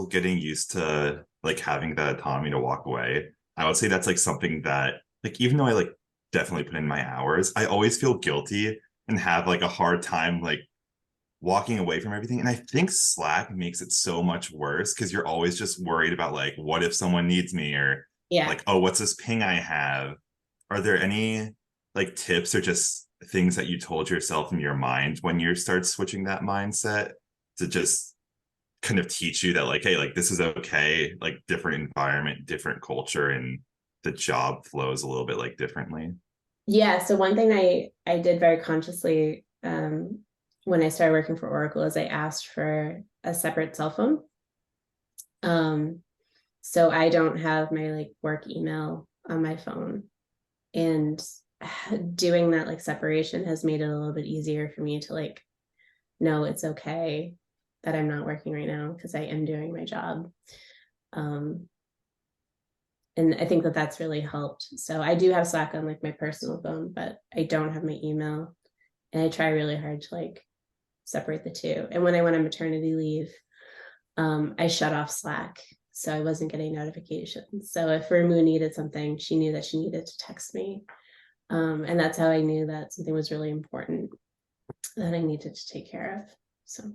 Getting used to like having the autonomy to walk away. I would say that's like something that like even though I like definitely put in my hours, I always feel guilty and have like a hard time like walking away from everything. And I think Slack makes it so much worse because you're always just worried about like what if someone needs me or Yeah. like, oh, what's this ping I have? Are there any like tips or just things that you told yourself in your mind when you start switching that mindset to just kind of teach you that like, hey, like this is okay, like different environment, different culture, and the job flows a little bit like differently? Yeah. So one thing I did very consciously when I started working for Oracle is I asked for a separate cell phone. Um, so I don't have my like work email on my phone. And doing that like separation has made it a little bit easier for me to like know it's okay that I'm not working right now because I am doing my job. Um, and I think that that's really helped. So I do have Slack on like my personal phone, but I don't have my email, and I try really hard to like separate the two. And when I went on maternity leave, I shut off Slack, so I wasn't getting notifications. So if Ramu needed something, she knew that she needed to text me, and that's how I knew that something was really important that I needed to take care of. So